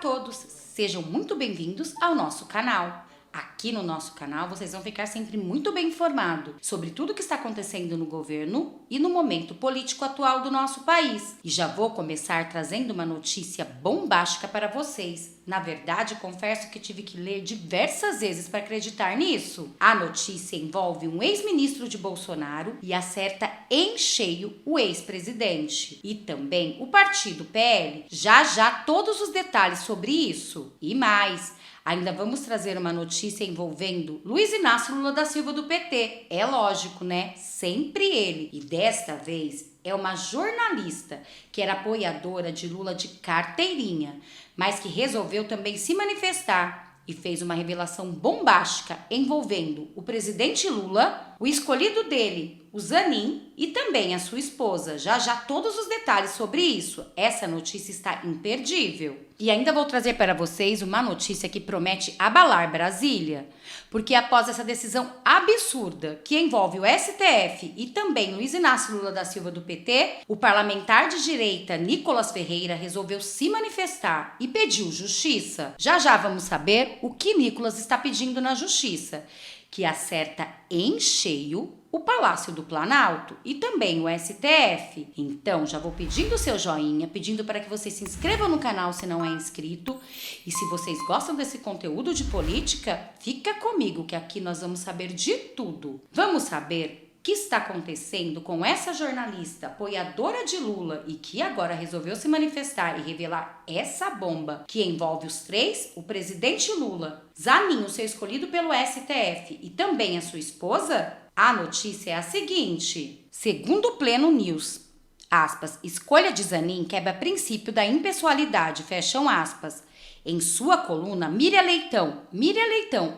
todos, sejam muito bem-vindos ao nosso canal. Aqui no nosso canal vocês vão ficar sempre muito bem informados sobre tudo que está acontecendo no governo e no momento político atual do nosso país. E já vou começar trazendo uma notícia bombástica para vocês. Na verdade, confesso que tive que ler diversas vezes para acreditar nisso. A notícia envolve um ex-ministro de Bolsonaro e acerta em cheio o ex-presidente. E também o partido PL. Já todos os detalhes sobre isso. E mais, ainda vamos trazer uma notícia envolvendo Luiz Inácio Lula da Silva do PT. É lógico, né? Sempre ele. E desta vez é uma jornalista que era apoiadora de Lula de carteirinha, mas que resolveu também se manifestar e fez uma revelação bombástica envolvendo o presidente Lula, o escolhido dele, o Zanin, e também a sua esposa. Já todos os detalhes sobre isso. Essa notícia está imperdível. E ainda vou trazer para vocês uma notícia que promete abalar Brasília, porque após essa decisão absurda que envolve o STF e também Luiz Inácio Lula da Silva do PT, o parlamentar de direita Nicolas Ferreira resolveu se manifestar e pediu justiça. Já vamos saber o que Nicolas está pedindo na justiça, que acerta em cheio o Palácio do Planalto e também o STF. Então, já vou pedindo o seu joinha, pedindo para que você se inscreva no canal se não é inscrito. E se vocês gostam desse conteúdo de política, fica comigo que aqui nós vamos saber de tudo. Vamos saber o que está acontecendo com essa jornalista apoiadora de Lula e que agora resolveu se manifestar e revelar essa bomba que envolve os três, o presidente Lula, Zanin, o seu escolhido pelo STF, e também a sua esposa? A notícia é a seguinte: segundo o Pleno News, aspas, escolha de Zanin quebra princípio da impessoalidade, fecham aspas. Em sua coluna, Miriam Leitão,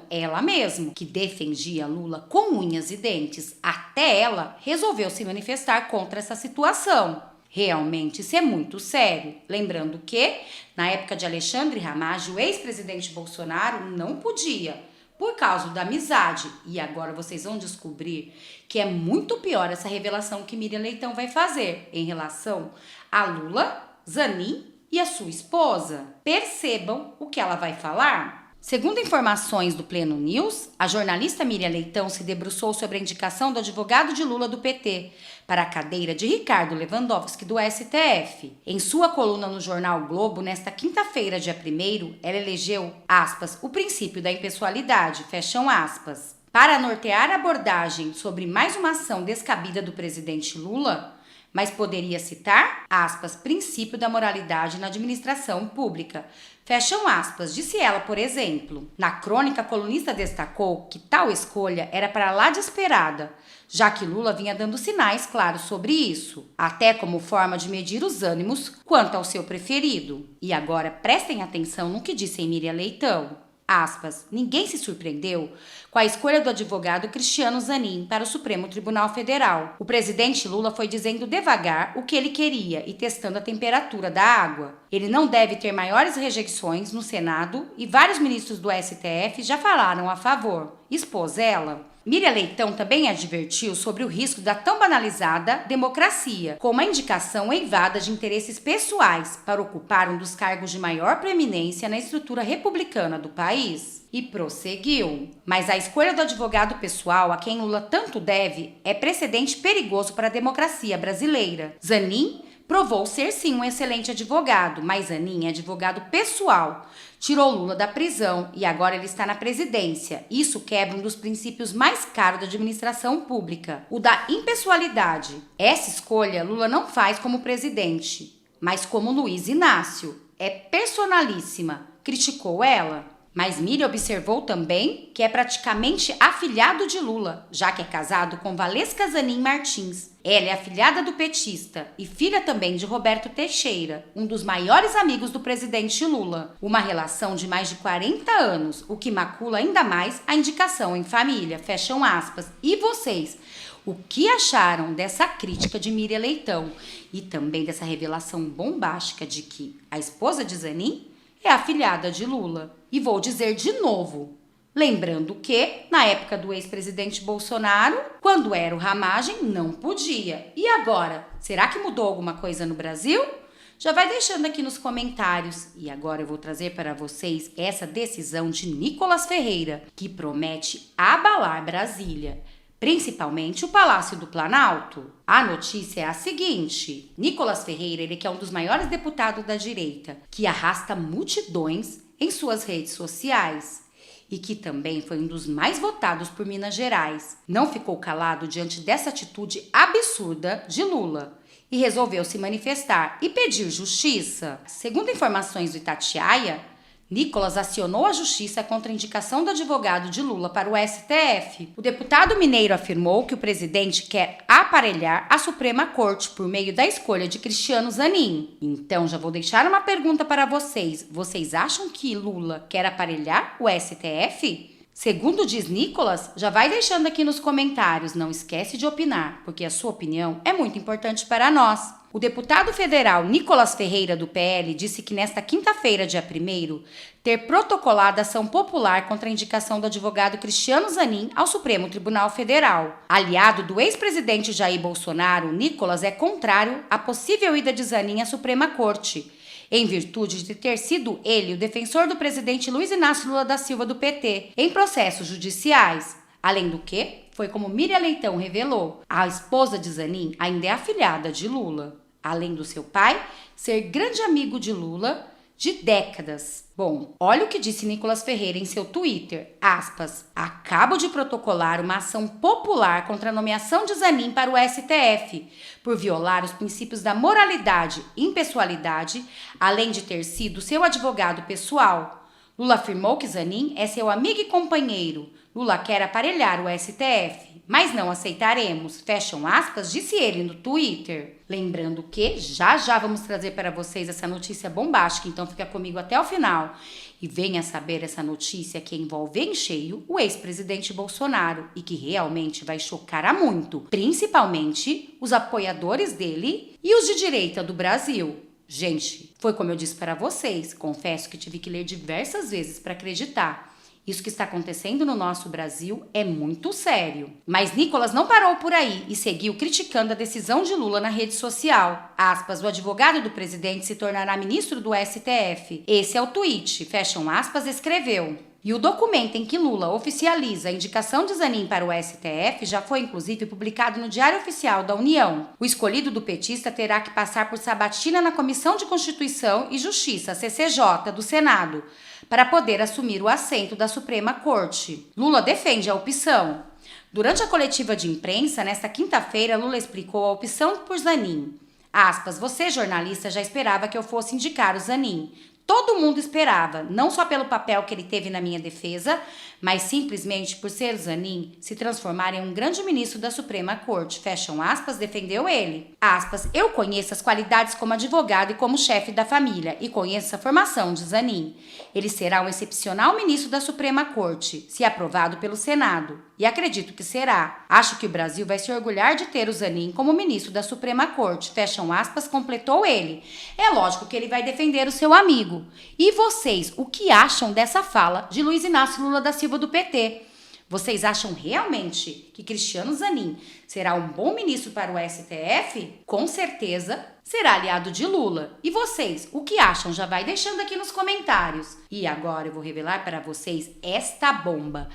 ela mesma, que defendia Lula com unhas e dentes, até ela resolveu se manifestar contra essa situação. Realmente, isso é muito sério. Lembrando que, na época de Alexandre Ramagem, o ex-presidente Bolsonaro não podia, por causa da amizade. E agora vocês vão descobrir que é muito pior essa revelação que Miriam Leitão vai fazer em relação a Lula, Zanin e a sua esposa. Percebam o que ela vai falar. Segundo informações do Pleno News, a jornalista Miriam Leitão se debruçou sobre a indicação do advogado de Lula do PT para a cadeira de Ricardo Lewandowski do STF. Em sua coluna no jornal Globo, nesta quinta-feira, dia 1º, ela elegeu, aspas, o princípio da impessoalidade, fecham aspas. Para nortear a abordagem sobre mais uma ação descabida do presidente Lula, mas poderia citar, aspas, princípio da moralidade na administração pública. Fecham aspas, disse ela, por exemplo. Na crônica, a colunista destacou que tal escolha era para lá de esperada, já que Lula vinha dando sinais claros sobre isso, até como forma de medir os ânimos quanto ao seu preferido. E agora prestem atenção no que disse Miriam Leitão. Aspas, ninguém se surpreendeu com a escolha do advogado Cristiano Zanin para o Supremo Tribunal Federal. O presidente Lula foi dizendo devagar o que ele queria e testando a temperatura da água. Ele não deve ter maiores rejeições no Senado e vários ministros do STF já falaram a favor. Expôs ela. Miriam Leitão também advertiu sobre o risco da tão banalizada democracia, com uma indicação eivada de interesses pessoais para ocupar um dos cargos de maior preeminência na estrutura republicana do país. E prosseguiu. Mas a escolha do advogado pessoal a quem Lula tanto deve é precedente perigoso para a democracia brasileira. Zanin provou ser sim um excelente advogado, mas Zanin é advogado pessoal. Tirou Lula da prisão e agora ele está na presidência. Isso quebra um dos princípios mais caros da administração pública, o da impessoalidade. Essa escolha Lula não faz como presidente, mas como Luiz Inácio. É personalíssima, criticou ela. Mas Miriam observou também que é praticamente afilhado de Lula, já que é casado com Valesca Zanin Martins. Ela é afilhada do petista e filha também de Roberto Teixeira, um dos maiores amigos do presidente Lula. Uma relação de mais de 40 anos, o que macula ainda mais a indicação em família, fecham aspas. E vocês? O que acharam dessa crítica de Miriam Leitão e também dessa revelação bombástica de que a esposa de Zanin é afilhada de Lula? E vou dizer de novo, lembrando que, na época do ex-presidente Bolsonaro, quando era o Ramagem, não podia. E agora? Será que mudou alguma coisa no Brasil? já vai deixando aqui nos comentários. E agora eu vou trazer para vocês essa decisão de Nicolas Ferreira, que promete abalar Brasília, principalmente o Palácio do Planalto. A notícia é a seguinte: Nicolas Ferreira, ele que é um dos maiores deputados da direita, que arrasta multidões em suas redes sociais e que também foi um dos mais votados por Minas Gerais, não ficou calado diante dessa atitude absurda de Lula e resolveu se manifestar e pedir justiça. Segundo informações do Itatiaia, Nicolas acionou a justiça contra a indicação do advogado de Lula para o STF. O deputado mineiro afirmou que o presidente quer aparelhar a Suprema Corte por meio da escolha de Cristiano Zanin. Então já vou deixar uma pergunta para vocês. Vocês acham que Lula quer aparelhar o STF? Segundo diz Nicolas, já vai deixando aqui nos comentários. Não esquece de opinar, porque a sua opinião é muito importante para nós. O deputado federal Nicolas Ferreira, do PL, disse que nesta quinta-feira, dia 1º, ter protocolado ação popular contra a indicação do advogado Cristiano Zanin ao Supremo Tribunal Federal. Aliado do ex-presidente Jair Bolsonaro, Nicolas é contrário à possível ida de Zanin à Suprema Corte, em virtude de ter sido ele o defensor do presidente Luiz Inácio Lula da Silva, do PT, em processos judiciais. Além do que, foi como Miriam Leitão revelou, a esposa de Zanin ainda é afilhada de Lula, além do seu pai ser grande amigo de Lula de décadas. Bom, olha o que disse Nicolas Ferreira em seu Twitter, aspas, acabo de protocolar uma ação popular contra a nomeação de Zanin para o STF, por violar os princípios da moralidade e impessoalidade, além de ter sido seu advogado pessoal. Lula afirmou que Zanin é seu amigo e companheiro. Lula quer aparelhar o STF, mas não aceitaremos, fecham aspas, disse ele no Twitter. Lembrando que já vamos trazer para vocês essa notícia bombástica, então fica comigo até o final. E venha saber essa notícia que envolve em cheio o ex-presidente Bolsonaro e que realmente vai chocar a muito, principalmente os apoiadores dele e os de direita do Brasil. Gente, foi como eu disse para vocês, confesso que tive que ler diversas vezes para acreditar. Isso que está acontecendo no nosso Brasil é muito sério. Mas Nicolas não parou por aí e seguiu criticando a decisão de Lula na rede social. Aspas, o advogado do presidente se tornará ministro do STF. Esse é o tweet, fecham aspas, escreveu. E o documento em que Lula oficializa a indicação de Zanin para o STF já foi, inclusive, publicado no Diário Oficial da União. O escolhido do petista terá que passar por sabatina na Comissão de Constituição e Justiça, CCJ, do Senado, para poder assumir o assento da Suprema Corte. Lula defende a opção. Durante a coletiva de imprensa, nesta quinta-feira, Lula explicou a opção por Zanin. Aspas, você, jornalista, já esperava que eu fosse indicar o Zanin. Todo mundo esperava, não só pelo papel que ele teve na minha defesa, mas simplesmente por ser o Zanin se transformar em um grande ministro da Suprema Corte. Fecham aspas, defendeu ele. Aspas, eu conheço as qualidades como advogado e como chefe da família e conheço a formação de Zanin. Ele será um excepcional ministro da Suprema Corte, se aprovado pelo Senado. E acredito que será. Acho que o Brasil vai se orgulhar de ter o Zanin como ministro da Suprema Corte. Fecham aspas, completou ele. É lógico que ele vai defender o seu amigo. E vocês, o que acham dessa fala de Luiz Inácio Lula da Silva do PT? Vocês acham realmente que Cristiano Zanin será um bom ministro para o STF? Com certeza será aliado de Lula. E vocês, o que acham? Já vai deixando aqui nos comentários. E agora eu vou revelar para vocês esta bomba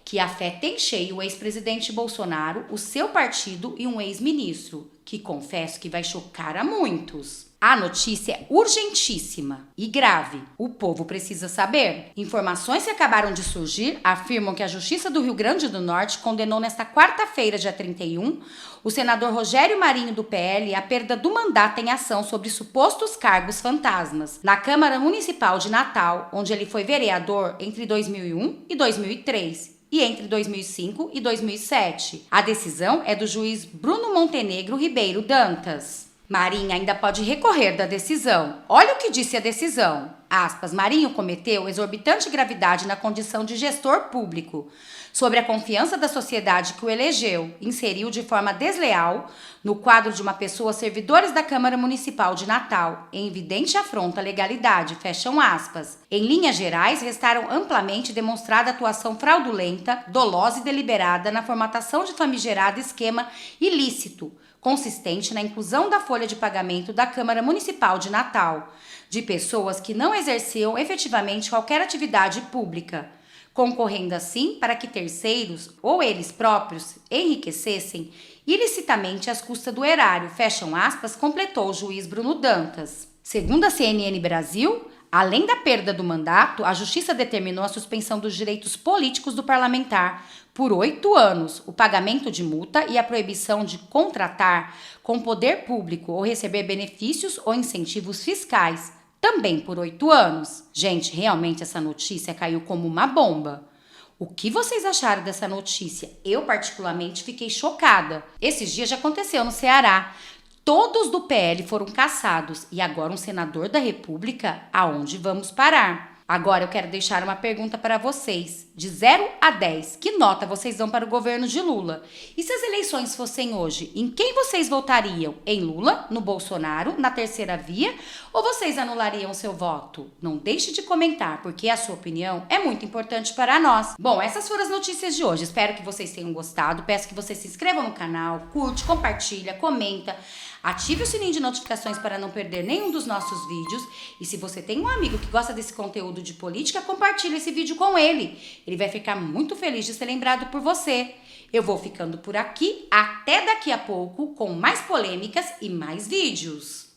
que afeta em cheio o ex-presidente Bolsonaro, o seu partido e um ex-ministro, que confesso que vai chocar a muitos. A notícia é urgentíssima e grave. O povo precisa saber. Informações que acabaram de surgir afirmam que a Justiça do Rio Grande do Norte condenou nesta quarta-feira, dia 31, o senador Rogério Marinho, do PL, à perda do mandato em ação sobre supostos cargos fantasmas na Câmara Municipal de Natal, onde ele foi vereador entre 2001 e 2003. E entre 2005 e 2007. A decisão é do juiz Bruno Montenegro Ribeiro Dantas. Marinho ainda pode recorrer da decisão. Olha o que disse a decisão. Aspas, Marinho cometeu exorbitante gravidade na condição de gestor público, sobre a confiança da sociedade que o elegeu, inseriu de forma desleal no quadro de uma pessoa servidores da Câmara Municipal de Natal, em evidente afronta à legalidade, fecham aspas. Em linhas gerais, restaram amplamente demonstrada atuação fraudulenta, dolosa e deliberada na formatação de famigerado esquema ilícito, consistente na inclusão da folha de pagamento da Câmara Municipal de Natal, de pessoas que não exerciam efetivamente qualquer atividade pública, concorrendo assim para que terceiros ou eles próprios enriquecessem ilicitamente às custas do erário, fecham aspas, completou o juiz Bruno Dantas. Segundo a CNN Brasil, além da perda do mandato, a Justiça determinou a suspensão dos direitos políticos do parlamentar por 8 anos, o pagamento de multa e a proibição de contratar com poder público ou receber benefícios ou incentivos fiscais, também por 8 anos. Gente, realmente essa notícia caiu como uma bomba. O que vocês acharam dessa notícia? Eu, particularmente, fiquei chocada. Esses dias já aconteceu no Ceará. Todos do PL foram cassados e agora um senador da República, aonde vamos parar? Agora eu quero deixar uma pergunta para vocês. De 0 a 10, que nota vocês dão para o governo de Lula? E se as eleições fossem hoje, em quem vocês votariam? Em Lula, no Bolsonaro, na terceira via? Ou vocês anulariam seu voto? Não deixe de comentar, porque a sua opinião é muito importante para nós. Bom, essas foram as notícias de hoje. Espero que vocês tenham gostado. Peço que vocês se inscrevam no canal, curte, compartilha, comenta. Ative o sininho de notificações para não perder nenhum dos nossos vídeos. E se você tem um amigo que gosta desse conteúdo de política, compartilhe esse vídeo com ele. Ele vai ficar muito feliz de ser lembrado por você. Eu vou ficando por aqui. Até daqui a pouco com mais polêmicas e mais vídeos.